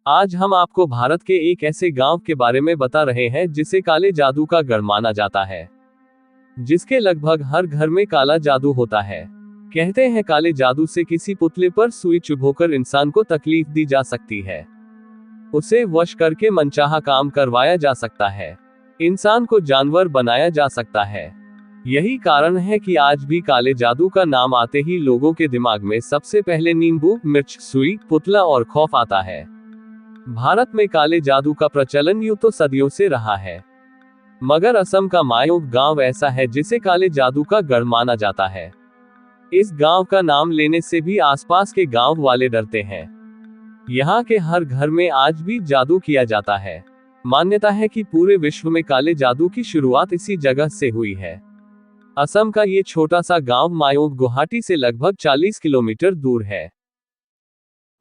आज हम आपको भारत के एक ऐसे गांव के बारे में बता रहे हैं जिसे काले जादू का गढ़ माना जाता है, जिसके लगभग हर घर में काला जादू होता है। कहते हैं काले जादू से किसी पुतले पर सुई चुभोकर इंसान को तकलीफ दी जा सकती है, उसे वश करके मनचाहा काम करवाया जा सकता है, इंसान को जानवर बनाया जा सकता है। यही कारण है कि आज भी काले जादू का नाम आते ही लोगों के दिमाग में सबसे पहले नींबू, मिर्च, सुई, पुतला और खौफ आता है। भारत में काले जादू का प्रचलन यूं तो सदियों से रहा है, मगर असम का मायोंग गांव ऐसा है जिसे काले जादू का गढ़ माना जाता है। इस गांव का नाम लेने से भी आसपास के गांव वाले डरते हैं। यहाँ के हर घर में आज भी जादू किया जाता है। मान्यता है कि पूरे विश्व में काले जादू की शुरुआत इसी जगह से हुई है। असम का ये छोटा सा गांव मायोंग गुवाहाटी से लगभग 40 किलोमीटर दूर है।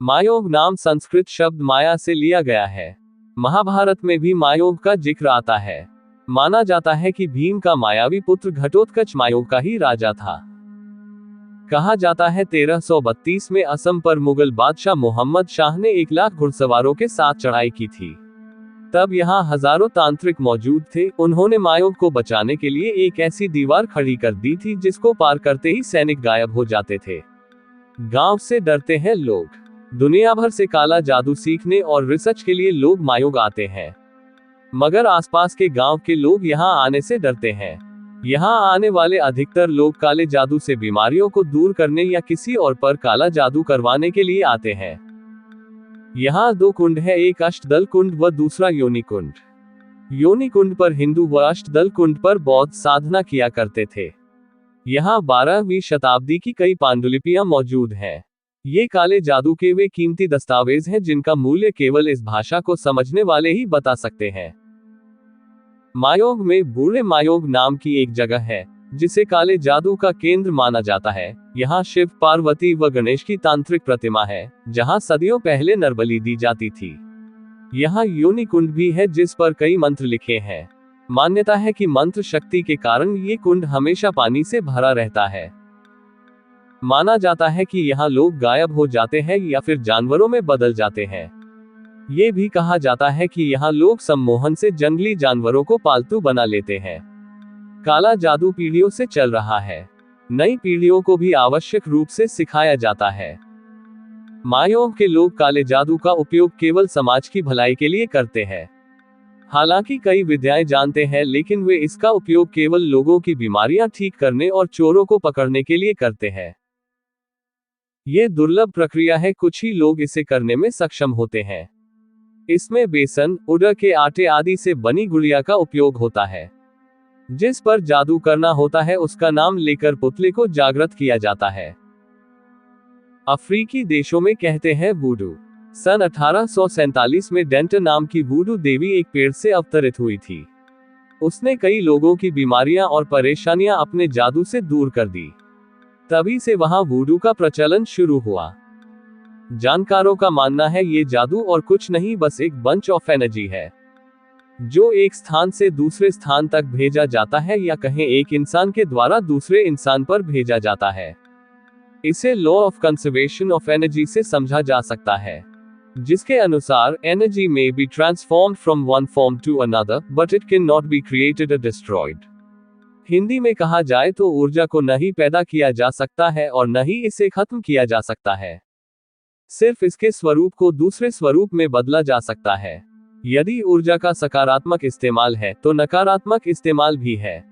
मायोंग नाम संस्कृत शब्द माया से लिया गया है। महाभारत में भी मायोंग का जिक्र आता है। माना जाता है कि भीम का मायावी पुत्र घटोत्कच मायोंग का ही राजा था। कहा जाता है 1332 में असम पर मुगल बादशाह मोहम्मद शाह ने 1 लाख घुड़सवारों के साथ चढ़ाई की थी। तब यहाँ हजारों तांत्रिक मौजूद थे। उन्होंने मायोंग को बचाने के लिए एक ऐसी दीवार खड़ी कर दी थी जिसको पार करते ही सैनिक गायब हो जाते थे। गांव से डरते हैं लोग। दुनिया भर से काला जादू सीखने और रिसर्च के लिए लोग मायोंग आते हैं, मगर आसपास के गांव के लोग यहां आने से डरते हैं। यहां आने वाले अधिकतर लोग काले जादू से बीमारियों को दूर करने या किसी और पर काला जादू करवाने के लिए आते हैं। यहाँ 2 कुंड है, एक अष्टदल कुंड व दूसरा योनि कुंड। योनि कुंड पर हिंदू व अष्टदल कुंड पर बौद्ध साधना किया करते थे। यहाँ 12वीं शताब्दी की कई पांडुलिपियां मौजूद हैं। ये काले जादू के वे कीमती दस्तावेज हैं जिनका मूल्य केवल इस भाषा को समझने वाले ही बता सकते हैं। मायोंग में बूढ़े मायोंग नाम की एक जगह है जिसे काले जादू का केंद्र माना जाता है। यहाँ शिव, पार्वती व गणेश की तांत्रिक प्रतिमा है, जहाँ सदियों पहले नरबलि दी जाती थी। यहाँ योनि कुंड भी है जिस पर कई मंत्र लिखे हैं। मान्यता है कि मंत्र शक्ति के कारण ये कुंड हमेशा पानी से भरा रहता है। माना जाता है कि यहाँ लोग गायब हो जाते हैं या फिर जानवरों में बदल जाते हैं। ये भी कहा जाता है कि यहाँ लोग सम्मोहन से जंगली जानवरों को पालतू बना लेते हैं। काला जादू पीढ़ियों से चल रहा है। नई पीढ़ियों को भी आवश्यक रूप से सिखाया जाता है। मायोंग के लोग काले जादू का उपयोग केवल समाज की भलाई के लिए करते हैं। हालांकि कई विद्याएं जानते हैं, लेकिन वे इसका उपयोग केवल लोगों की बीमारियां ठीक करने और चोरों को पकड़ने के लिए करते हैं। ये दुर्लभ प्रक्रिया है, कुछ ही लोग इसे करने में सक्षम होते हैं। इसमें बेसन, उड़द के आटे आदि से बनी गुड़िया का उपयोग होता है। जिस पर जादू करना होता है उसका नाम लेकर पुतले को जागृत किया जाता है। अफ्रीकी देशों में कहते हैं वूडू। सन 1847 में डेंटर नाम की वूडू देवी एक पेड़ से अवतरित हुई थी। उसने कई लोगों की बीमारियां और परेशानियां अपने जादू से दूर कर दी। तभी से वहां वूडू का प्रचलन शुरू हुआ। जानकारों का मानना है ये जादू और कुछ नहीं, बस एक बंच ऑफ एनर्जी है जो एक स्थान से दूसरे स्थान तक भेजा जाता है, या कहें एक इंसान के द्वारा दूसरे इंसान पर भेजा जाता है। इसे law of conservation of energy से समझा जा सकता है, जिसके अनुसार energy may be transformed from one form to another, but it can not be created और डिस्ट्रॉयड। हिंदी में कहा जाए तो ऊर्जा को न ही पैदा किया जा सकता है और न ही इसे खत्म किया जा सकता है। सिर्फ इसके स्वरूप को दूसरे स्वरूप में बदला जा सकता है। यदि ऊर्जा का सकारात्मक इस्तेमाल है तो नकारात्मक इस्तेमाल भी है।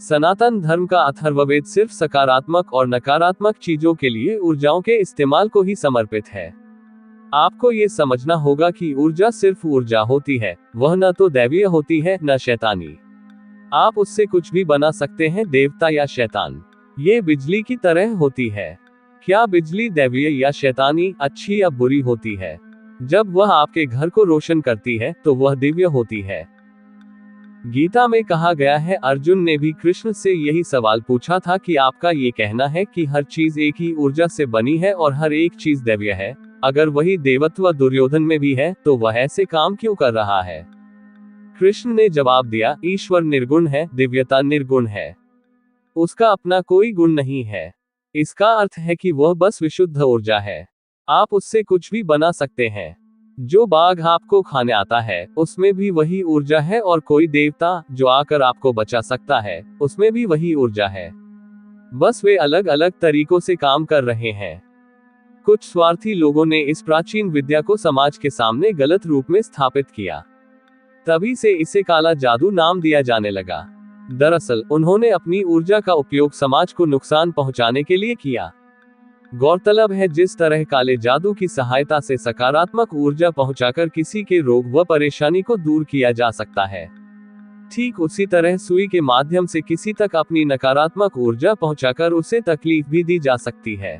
सनातन धर्म का अथर्ववेद सिर्फ सकारात्मक और नकारात्मक चीजों के लिए ऊर्जाओं के इस्तेमाल को ही समर्पित है। आपको ये समझना होगा कि ऊर्जा सिर्फ ऊर्जा होती है, वह न तो दैवीय होती है न शैतानी। आप उससे कुछ भी बना सकते हैं, देवता या शैतान। ये बिजली की तरह होती है। क्या बिजली दैवीय या शैतानी, अच्छी या बुरी होती है? जब वह आपके घर को रोशन करती है तो वह दिव्य होती है। गीता में कहा गया है, अर्जुन ने भी कृष्ण से यही सवाल पूछा था कि आपका ये कहना है कि हर चीज एक ही ऊर्जा से बनी है और हर एक चीज दैवीय है, अगर वही देवत्व दुर्योधन में भी है तो वह ऐसे काम क्यों कर रहा है? कृष्ण ने जवाब दिया, ईश्वर निर्गुण है, दिव्यता निर्गुण है, उसका अपना कोई गुण नहीं है। इसका अर्थ है कि वह बस विशुद्ध ऊर्जा है। आप उससे कुछ भी बना सकते हैं। जो बाघ आपको खाने आता है उसमें भी वही ऊर्जा है, और कोई देवता जो आकर आपको बचा सकता है उसमें भी वही ऊर्जा है। बस वे अलग अलग तरीकों से काम कर रहे हैं। कुछ स्वार्थी लोगों ने इस प्राचीन विद्या को समाज के सामने गलत रूप में स्थापित किया। तभी से इसे काला जादू नाम दिया जाने लगा। दरअसल उन्होंने अपनी ऊर्जा का उपयोग समाज को नुकसान पहुंचाने के लिए किया। गौरतलब है, जिस तरह काले जादू की सहायता से सकारात्मक ऊर्जा पहुंचाकर किसी के रोग व परेशानी को दूर किया जा सकता है, ठीक उसी तरह सुई के माध्यम से किसी तक अपनी नकारात्मक ऊर्जा पहुंचाकर उसे तकलीफ भी दी जा सकती है।